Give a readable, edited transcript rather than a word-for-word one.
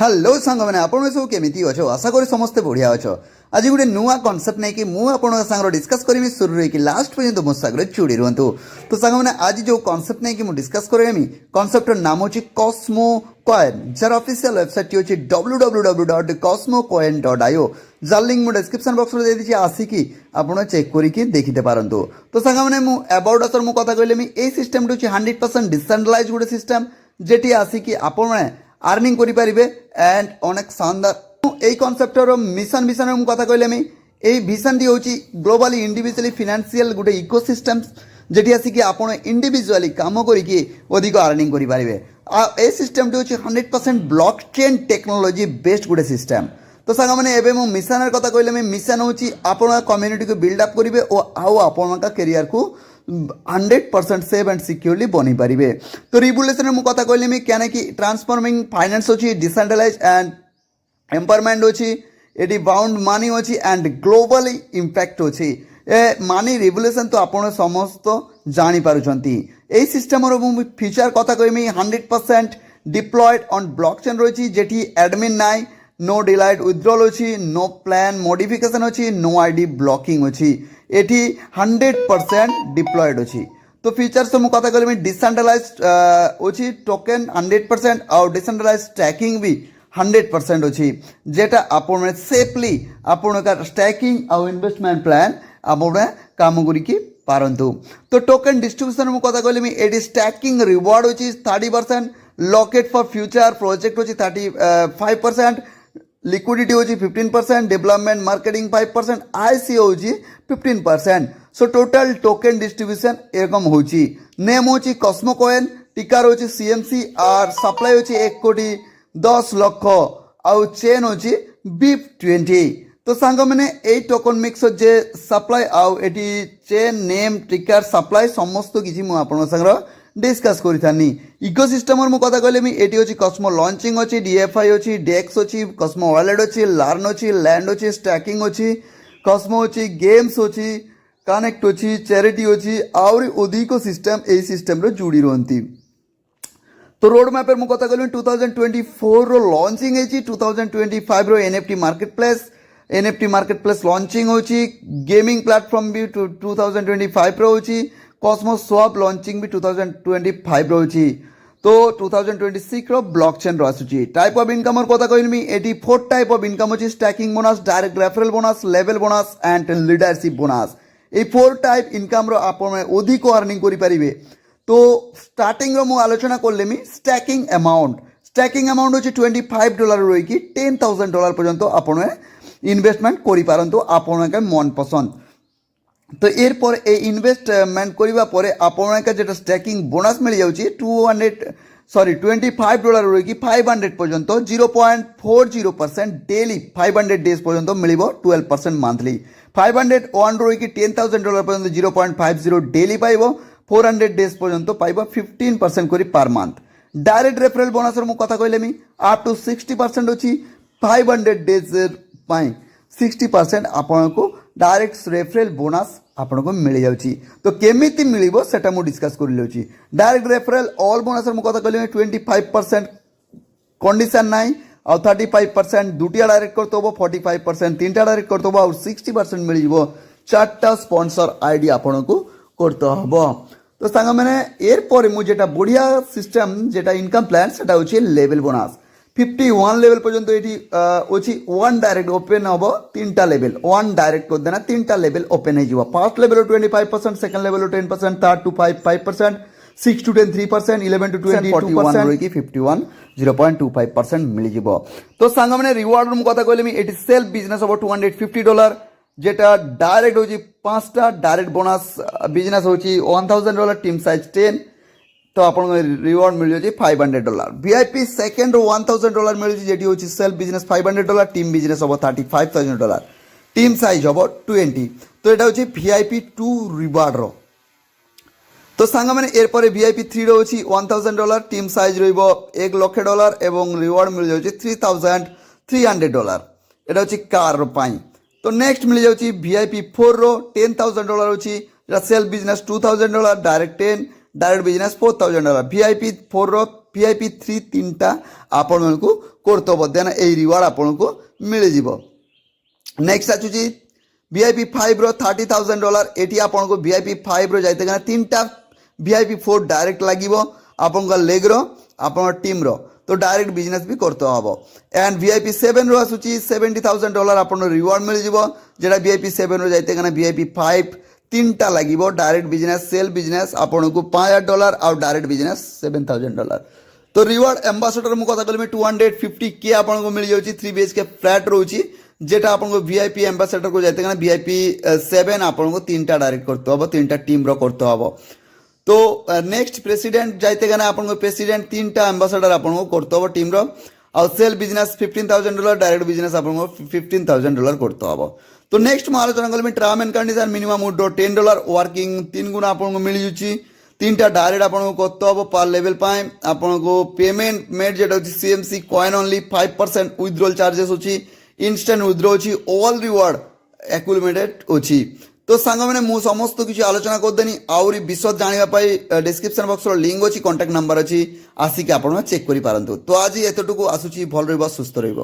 Hello सांग मैंने आपण सब केमिति अछ आशा करी समस्ते बढ़िया अछ। आज गोटे नुआ कनसेप्ट नहीं कि मुझे आपण सांग डिस्कस करी शुरू रही लास्ट पर्यंत मो सागर जोड़ी रुहतु। तो सांग मैंने आज जो कनसेप्ट नहीं कि मुझे डिस्कस करेमी कनसेप्टर नाम होची Cosmo coin jar official website होची www.cosmocoin.io जार लिंक मुझे डिस्क्रिप्शन बॉक्स में दे दीजिए आसिकी आपण चेक करके देखते पारंतु। तो सांग मैंने मु अबाउट अस मु कथा कहलेमी ए सिस्टम होची 100% डिसेंट्रलाइज गोटे सिस्टम जेटी आसिकी आपण आर्निंग करि पारिबे एंड अनेक शानदार এই কনসেপ্টর মিশন ভিশনের মু কথা কইলে আমি এই ভিশনটি হচ্ছে গ্লোবালি ইন্ডিভিজুয়ালি ফিনান্সিয়াল গোটে ইকোসিস্টম যেটি আসিকি আপনার ইন্ডিভিজুয়ালি কাম করিকি অধিক আর্নিং করে পারিবে। এই সিস্টেমটি হচ্ছে 100% ব্লক চেন টেকনোলজি বেসড গোটে সিস্টেম। তো সাঙ্গ মানে এবে মু মিশনের কথা কইলে আমি মিশন হচ্ছে আপনার কম্ୟୁନିଟି को बिल्ड अप करिवे और आओ आपनका करियर को 100% सेफ एंड सिक्योरली बनी पारिबे। तो रेगुलेशन मु कथा कहले मी क्या कि ट्रांसफॉर्मिंग फाइनेंस होची डिसेंट्रलाइज एंड एम्पावरमेंट होची एटी बाउंड मनी होची एंड ग्लोबली इंपैक्ट होची ए मनी रेवोल्यूशन तो आपण समस्त जानि पारुछंती। एई सिस्टम रो फीचर कथा कहमी 100% डिप्लॉयड ऑन ब्लॉकचेन रोची जेठी एडमिन नाइ नो डिलाइड विथड्रॉल होची नो प्लान मॉडिफिकेशन होची नो आईडी ब्लॉकिंग होची एटी 100% डिप्लॉयड होची। तो फीचर्स मु कथा कहमी डिसेंट्रलाइज होची टोकन 100% और डिसेंट्रलाइज ट्रैकिंग भी 100% अच्छी जेटा आपण सेफली आपण स्टैकिंग और इन्वेस्टमेंट प्लान आपण काम करिकी पारंतु। तो टोकन डिस्ट्रीब्यूशन मु कथा कहली एटी स्टैकिंग रिवार्ड होची 30% लॉकेट फॉर फ्यूचर प्रोजेक्ट होची 35% लिक्विडिटी होची 15% डेवलपमेंट मार्केटिंग 5% आईसीओ होची 15%। सो टोटल टोकन डिस्ट्रीब्यूशन एरकम होची। नेम होची कॉस्मो कॉइन टिकर होची सीएमसी और सप्लाई होची 1 कोटी 10 लक्ष आउ चेन होची BIP20। तो सांग मैंने A token mix J supply आउ एटी चेन नेम टिकर सप्लाई समस्त किसी मु आपण संग डिस्कस करिथानी। इकोसिस्टम मु कथा कहले मी एटी होची कॉस्मो लॉन्चिंग होची डीएफआई होची डेक्स होची कॉस्मो वॉलेट होची लार्न होची लैंड होची स्टैकिंग होची कॉस्मो होची गेम्स होची कनेक्ट होची चैरिटी होची और अधिक सिस्टम ए सिस्टम रो जुड़ी रहंती। तो रोड मैप मु कथा कहली 2024 रो लॉन्चिंग है 2025 रो एनएफटी मार्केटप्लेस लॉन्चिंग होची गेमिंग प्लेटफॉर्म भी 2025 रो होची कॉस्मो स्वैप लॉन्चिंग भी 2025 रो होची। तो 2026 रो ब्लॉकचेन रो आसुची। टाइप ऑफ इनकम और कथा कहली 84 टाइप ऑफ इनकम होची staking bonus direct referral bonus level bonus and leadership bonus ए 4 टाइप इनकम रो आपण अधिक अर्निंग करि परिबे। तो स्टार्टिंग रो मु आलोचना करले मी स्टैकिंग अमाउंट होची $25 रही कि $10,000 पर्यंत आपण इन्वेस्टमेंट करि पारंतु आपण के मन पसंद। तो एर पर ए इन्वेस्टमेंट करिबा परे आपण के जेटा स्टैकिंग बोनस मिल जाउची $25 रही कि 500 पर्यंत 0.40% डेली 500 डेज पर्यंत मिलिबो 12% मंथली 501 रही कि $10,000 पर्यंत 0.50 डेली पाइबो 400 डेज पर्यंत पाइबा 15% करी per month. Direct referral bonus मु कथा कहले मी अप टू 60% अछि 500 डेज पाई 60% आपन को डायरेक्ट रेफरल बोनस आपन को मिल जाउची। तो केमिति मिलिबो सेटा मु डिस्कस कर लेउची। डायरेक्ट रेफरल ऑल बोनस मु कथा कहले 25% कंडीशन नाही और 35% दुटिया डायरेक्ट करतबो 45% तीनटा डायरेक्ट करतबो और 60% मिल जिवो चारटा स्पॉन्सर आईडी आपन को करते हबो। तो सांग मैंने एर पर मु जेटा बढ़िया सिस्टम जेटा इनकम प्लान सेटा होची लेवल बोनस 51 लेवल पर्यंत एटी होची 1 डायरेक्ट ओपन हबो 3टा लेवल 1 डायरेक्ट कर देना 3टा लेवल ओपन हो जिवो। First level 25% second level 10% third to 5% 6 to 10 3% 11 to 20 41 रही कि 51 0.25% मिल जिवो। तो सांग मैंने रिवार्ड मु कथा कहले मी एटी सेल्फ बिजनेस हबो $250 जेटा डायरेक्ट होची 5टा डायरेक्ट बोनस बिजनेस होची $1000 टीम साइज 10 तो आपन रिवार्ड मिल जाची $500। वीआईपी सेकंड $1000 मिल जाची जेटी होची सेल्फ बिजनेस $500 टीम बिजनेस हबो $35,000 टीम साइज हबो 20। तो एटा होची वीआईपी 2 रिवार्ड रो। तो सांग माने एर परे वीआईपी 3 रो होची $1000 टीम साइज रहइबो $1 लाख एवं रिवार्ड मिल जाची $3,300 एटा होची कार रो पाई। तो नेक्स्ट मिल जाउची वीआईपी 4 रो $10,000 होची जेटा self business $2,000 direct 10 direct business $4,000 VIP 4 रो वीआईपी 3 तीनटा आपण को করতে হব দেন এই রিওয়ার্ড আপনার মিলিযোগ। নেক্সট আসুচি ভিআইপি 5 $30,000 এটি আপনার ভিআইপি 5 যাইতে গেলে 3টা ভিআইপি 4 ডাইরেক্ট লাগিব আপনার লেগ্র আপনার টিম্র, তো ডাইরেক্ট বিজনেস বি করতে হব। এন্ড ভিআইপি 7 আসুচি $70,000 আপনার রিওয়ার্ড মিলিযোগ, যেটা ভিআইপি 7 যাইতে গেলে ভিআইপি 5 3টা লাগিব ডাইরেক্ট বিজনেস সেল বিজনেস আপনার $5,000 আর ডাইরেক্ট বিজনেস $7,000। তো রিওয়ার্ড এম্বাসেডর মু কথা কলি 250K আপনার মিলি যাচ্ছে 3 BHK ফ্ল্যাট রয়েছে, যেটা আপনার ভিআইপি এম্বাসেডর কো যাইতে গেলে ভিআইপি 7 আপনার 3টা ডাইরেক্ট করতে হব, 3টা টিম্র করতে হব। তো নেক্সট প্রেসিডেন্ট যাইতে গেলে আপনার প্রেসিডেন্ট 3টা এম্বাসেডর আপনার করতে হব টিম্র, আর সেল বিজনেস $15,000 ডাইরেক্ট বিজনেস আপনার $15,000 করতে হব। তো নেক্সট মু আলোচনা করলাম term and condition minimum withdraw $10 working 3 গুণ আপনার মিলি যাচ্ছে, 3টা ডাইরেক্ট আপনার করতে হব পার লেভেল পাই আপনার পেমেন্ট মেড যেটা হচ্ছে CMC coin only 5% withdrawal charges অছি, ইনস্টান্ট উইথড্র অছি, অল রিওয়ার্ড আকুমুলেটেড অছি। তো সাଙ୍ଗମାନେ ମୁଁ ସମସ୍ତ କିଛି ଆଲୋଚନା କରିଦେନି, ଆହୁରି ବିଶଦ ଜାଣିବା ପାଇଁ ଡେସ୍କ୍ରିପସନ୍ ବକ୍ସର ଲିଙ୍କ୍ ଅଛି, କଣ୍ଟାକ୍ଟ ନମ୍ବର ଅଛି, ଆସିକି ଆପଣ ଚେକ୍ କରିପାରନ୍ତୁ। ତ ଆଜି ଏତଟୁକୁ ଆସୁଛି, ଭଲ ରହିବ, ସୁସ୍ଥ ରହିବ।